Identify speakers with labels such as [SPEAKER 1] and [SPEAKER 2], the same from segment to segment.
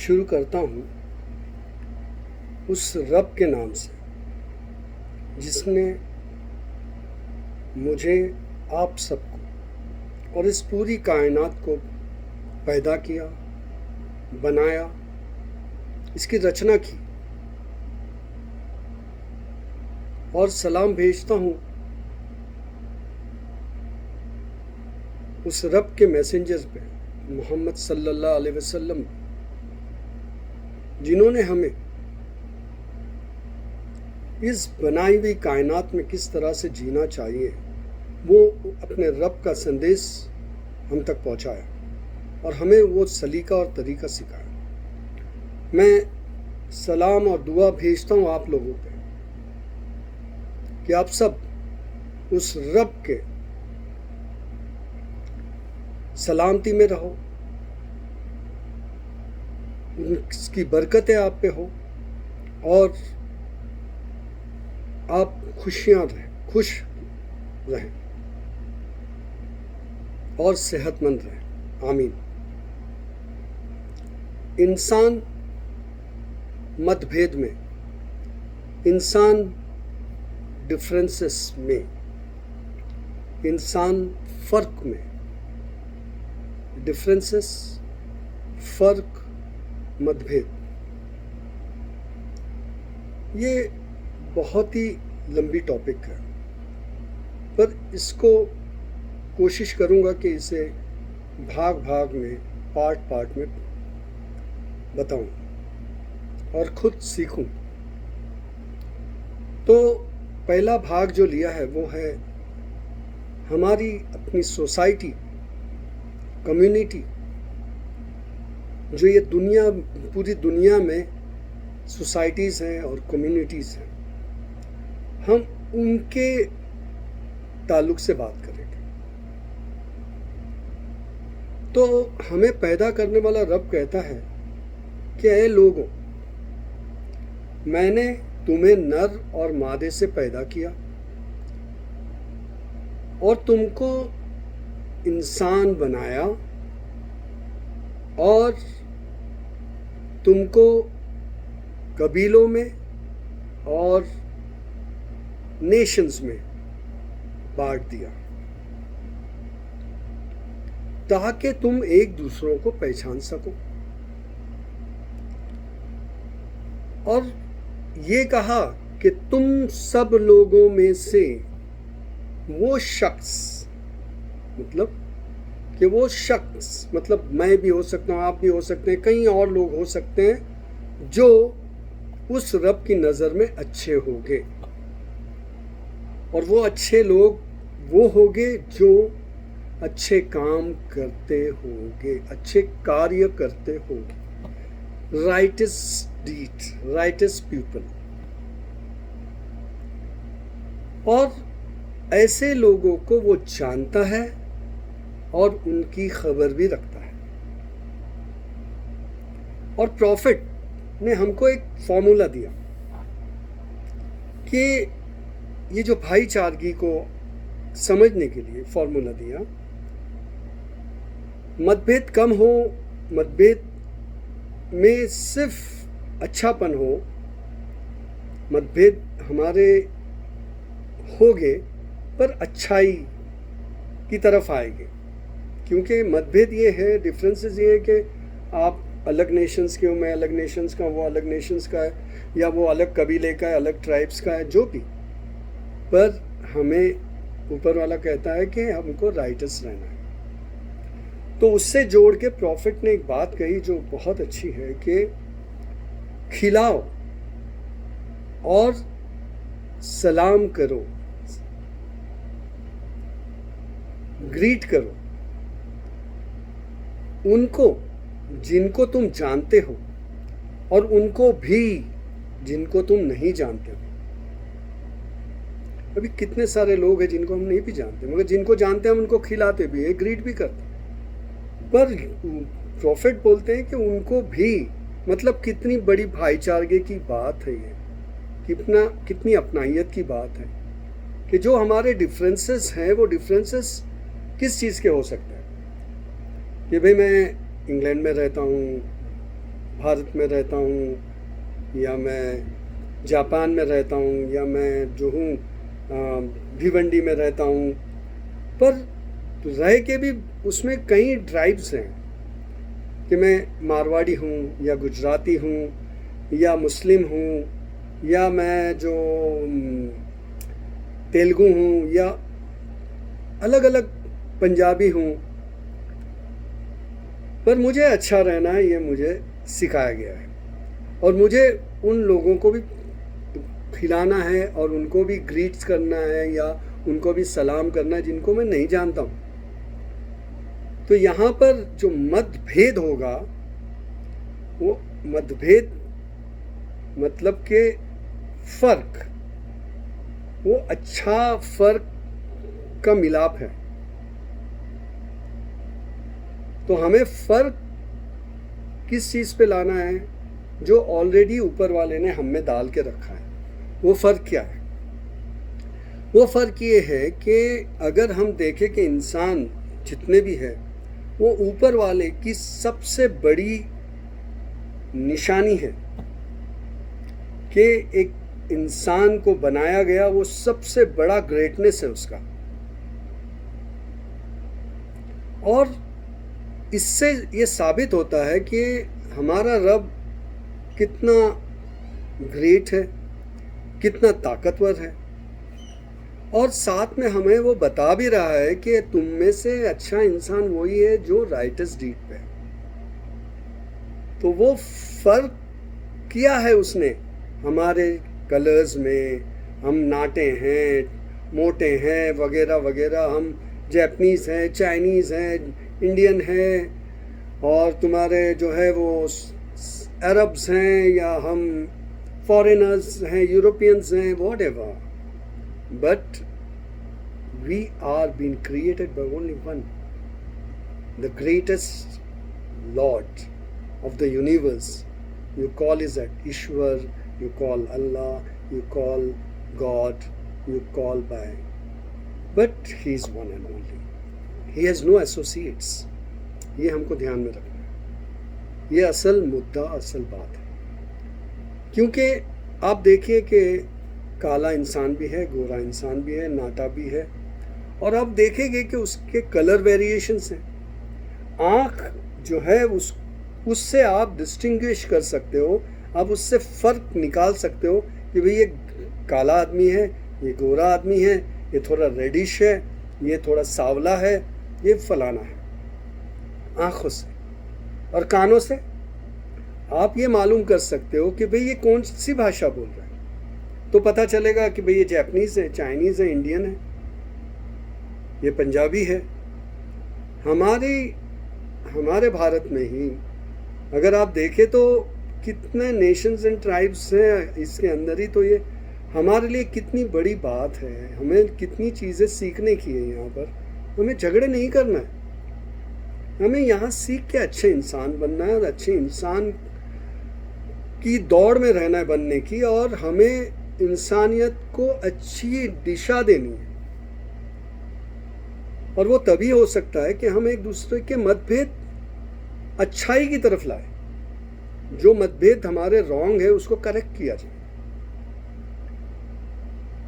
[SPEAKER 1] शुरू करता हूँ उस रब के नाम से जिसने मुझे, आप सबको और इस पूरी कायनात को पैदा किया, बनाया, इसकी रचना की। और सलाम भेजता हूँ उस रब के मैसेंजर पे, मोहम्मद सल्लल्लाहु अलैहि वसल्लम, जिन्होंने हमें इस बनाई हुई कायनात में किस तरह से जीना चाहिए वो अपने रब का संदेश हम तक पहुंचाया और हमें वो सलीका और तरीका सिखाया। मैं सलाम और दुआ भेजता हूँ आप लोगों पे कि आप सब उस रब के सलामती में रहो, उसकी बरकतें आप पे हो और आप खुश रहें और सेहतमंद रहें। आमीन। इंसान मतभेद में, इंसान डिफरेंसेस में, इंसान फर्क में, डिफरेंसेस, फर्क, मतभेद, ये बहुत ही लंबी टॉपिक है, पर इसको कोशिश करूँगा कि इसे भाग भाग में, पार्ट पार्ट में बताऊं और खुद सीखूं। तो पहला भाग जो लिया है वो है हमारी अपनी सोसाइटी, कम्युनिटी, जो ये दुनिया, पूरी दुनिया में सोसाइटीज़ हैं और कम्युनिटीज़ हैं, हम उनके ताल्लुक से बात करेंगे। तो हमें पैदा करने वाला रब कहता है कि ऐ लोगों, मैंने तुम्हें नर और मादे से पैदा किया और तुमको इंसान बनाया और तुमको कबीलों में और नेशंस में बांट दिया ताकि तुम एक दूसरों को पहचान सको। और ये कहा कि तुम सब लोगों में से वो शख्स, मतलब कि वो शख्स, मतलब मैं भी हो सकता हूँ, आप भी हो सकते हैं, कई और लोग हो सकते हैं जो उस रब की नज़र में अच्छे होंगे। और वो अच्छे लोग वो होंगे जो अच्छे काम करते होंगे, अच्छे कार्य करते होंगे, राइटस डीड, राइटस पीपल। और ऐसे लोगों को वो जानता है और उनकी खबर भी रखता है। और प्रॉफिट ने हमको एक फॉर्मूला दिया कि ये जो भाईचारगी को समझने के लिए फॉर्मूला दिया, मतभेद कम हो, मतभेद में सिर्फ अच्छापन हो, मतभेद हमारे होंगे पर अच्छाई की तरफ आएंगे। क्योंकि मतभेद ये है, डिफरेंसेस ये है कि आप अलग नेशंस के हो, मैं अलग नेशंस का, वो अलग नेशंस का है, या वो अलग कबीले का है, अलग ट्राइब्स का है, जो भी, पर हमें ऊपर वाला कहता है कि हमको राइटस रहना है। तो उससे जोड़ के प्रॉफिट ने एक बात कही जो बहुत अच्छी है कि खिलाओ और सलाम करो, ग्रीट करो उनको जिनको तुम जानते हो और उनको भी जिनको तुम नहीं जानते हो। अभी कितने सारे लोग हैं जिनको हम नहीं भी जानते, मगर जिनको जानते हैं हम उनको खिलाते भी हैं, ग्रीट भी करते हैं। पर प्रॉफिट बोलते हैं कि उनको भी, मतलब कितनी बड़ी भाईचारे की बात है ये, कितनी अपनाइयत की बात है कि जो हमारे डिफरेंसेस हैं वो डिफरेंसेस किस चीज़ के हो सकते हैं कि भाई मैं इंग्लैंड में रहता हूँ, भारत में रहता हूँ या मैं जापान में रहता हूँ या मैं जो हूँ भिवंडी में रहता हूँ, पर रह के भी उसमें कई ट्राइब्स हैं कि मैं मारवाड़ी हूँ या गुजराती हूँ या मुस्लिम हूँ या मैं जो तेलुगु हूँ या अलग अलग पंजाबी हूँ, पर मुझे अच्छा रहना है ये मुझे सिखाया गया है। और मुझे उन लोगों को भी खिलाना है और उनको भी ग्रीट्स करना है या उनको भी सलाम करना है जिनको मैं नहीं जानता हूँ। तो यहाँ पर जो मतभेद होगा वो मतभेद मतलब के फर्क, वो अच्छा फर्क का मिलाप है। तो हमें फर्क किस चीज़ पे लाना है? जो ऑलरेडी ऊपर वाले ने हम में डाल के रखा है। वो फ़र्क क्या है? वो फ़र्क ये है कि अगर हम देखें कि इंसान जितने भी है वो ऊपर वाले की सबसे बड़ी निशानी है कि एक इंसान को बनाया गया, वो सबसे बड़ा ग्रेटनेस है उसका। और इससे ये साबित होता है कि हमारा रब कितना ग्रेट है, कितना ताकतवर है, और साथ में हमें वो बता भी रहा है कि तुम में से अच्छा इंसान वही है जो राइटस डीड पे है। तो वो फर्क किया है उसने हमारे कलर्स में, हम नाटे हैं, मोटे हैं वगैरह वगैरह, हम जैपनीज़ हैं, चाइनीज़ हैं, इंडियन हैं, और तुम्हारे जो है वो अरब्स हैं या हम फॉरेनर्स हैं, यूरोपियंस हैं, whatever. But we are being created by only one, the greatest Lord of the universe. You call is that Ishwar, you call Allah, you call God, you call by, but He is one and only. He has no associates. ये हमको ध्यान में रखना है। ये असल मुद्दा, असल बात है। क्योंकि आप देखिए कि काला इंसान भी है, गोरा इंसान भी है, नाटा भी है, और आप देखेंगे कि उसके कलर वेरिएशंस हैं। आँख जो है उससे आप डिस्टिंग्विश कर सकते हो, आप उससे फ़र्क निकाल सकते हो कि भाई ये काला आदमी है, ये गोरा आदमी है, ये थोड़ा रेडिश है, ये थोड़ा सांवला है, ये फलाना है। आँखों से और कानों से आप ये मालूम कर सकते हो कि भाई ये कौन सी भाषा बोल रहा है। तो पता चलेगा कि भाई ये जापानीज़ है, चाइनीज़ है, इंडियन है, ये पंजाबी है। हमारे भारत में ही अगर आप देखें तो कितने नेशंस एंड ट्राइब्स हैं इसके अंदर ही, तो ये हमारे लिए कितनी बड़ी बात है। हमें कितनी चीज़ें सीखने की है यहाँ पर। हमें झगड़े नहीं करना है, हमें यहाँ सीख के अच्छे इंसान बनना है और अच्छे इंसान की दौड़ में रहना है बनने की, और हमें इंसानियत को अच्छी दिशा देनी है। और वो तभी हो सकता है कि हम एक दूसरे के मतभेद अच्छाई की तरफ लाए, जो मतभेद हमारे रॉन्ग है उसको करेक्ट किया जाए।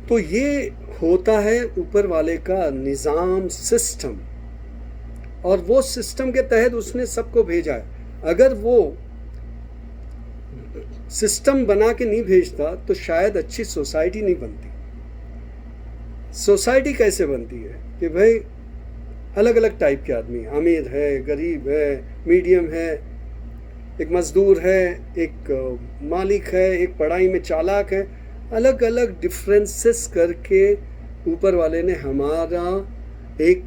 [SPEAKER 1] तो ये होता है ऊपर वाले का निज़ाम, सिस्टम, और वो सिस्टम के तहत उसने सबको भेजा है। अगर वो सिस्टम बना के नहीं भेजता तो शायद अच्छी सोसाइटी नहीं बनती। सोसाइटी कैसे बनती है कि भाई अलग अलग टाइप के आदमी, अमीर है, गरीब है, मीडियम है, एक मजदूर है, एक मालिक है, एक पढ़ाई में चालाक है, अलग अलग डिफरेंसेस करके ऊपर वाले ने हमारा एक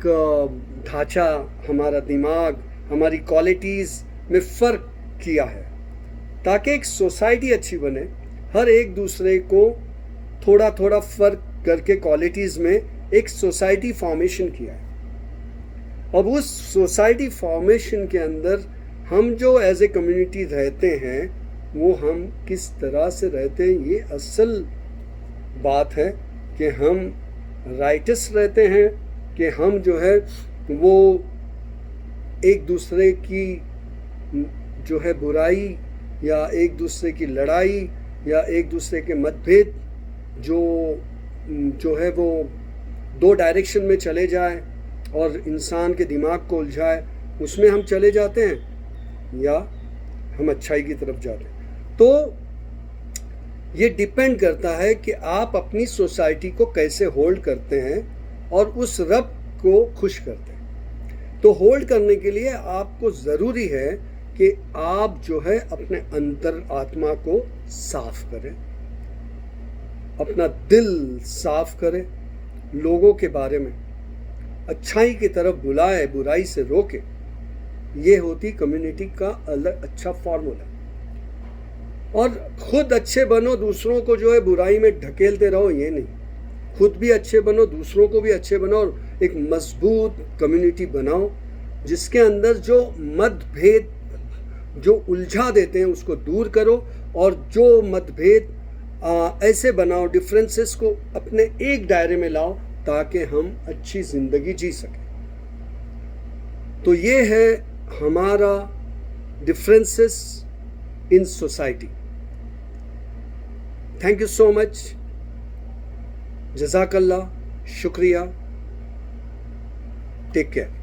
[SPEAKER 1] ढांचा, हमारा दिमाग, हमारी क्वालिटीज़ में फ़र्क किया है ताकि एक सोसाइटी अच्छी बने। हर एक दूसरे को थोड़ा थोड़ा फ़र्क करके क्वालिटीज़ में एक सोसाइटी फॉर्मेशन किया है। अब उस सोसाइटी फॉर्मेशन के अंदर हम जो एज ए कम्युनिटी रहते हैं वो हम किस तरह से रहते हैं, ये असल बात है कि हम राइटस रहते हैं कि हम जो है वो एक दूसरे की जो है बुराई या एक दूसरे की लड़ाई या एक दूसरे के मतभेद जो है वो दो डायरेक्शन में चले जाए और इंसान के दिमाग को उलझाए, उसमें हम चले जाते हैं या हम अच्छाई की तरफ जाते हैं। तो ये डिपेंड करता है कि आप अपनी सोसाइटी को कैसे होल्ड करते हैं और उस रब को खुश करते हैं। तो होल्ड करने के लिए आपको ज़रूरी है कि आप जो है अपने अंतर आत्मा को साफ करें, अपना दिल साफ करें, लोगों के बारे में अच्छाई की तरफ बुलाए, बुराई से रोके। ये होती कम्युनिटी का अलग अच्छा फॉर्मूला। और खुद अच्छे बनो, दूसरों को जो है बुराई में ढकेलते रहो, ये नहीं। खुद भी अच्छे बनो, दूसरों को भी अच्छे बनाओ और एक मजबूत कम्युनिटी बनाओ जिसके अंदर जो मतभेद जो उलझा देते हैं उसको दूर करो, और जो मतभेद ऐसे बनाओ, डिफरेंसेस को अपने एक दायरे में लाओ ताकि हम अच्छी ज़िंदगी जी सकें। तो ये है हमारा differences in society. Thank you so much, जज़ाकल्लाह, शुक्रिया, टेक केयर।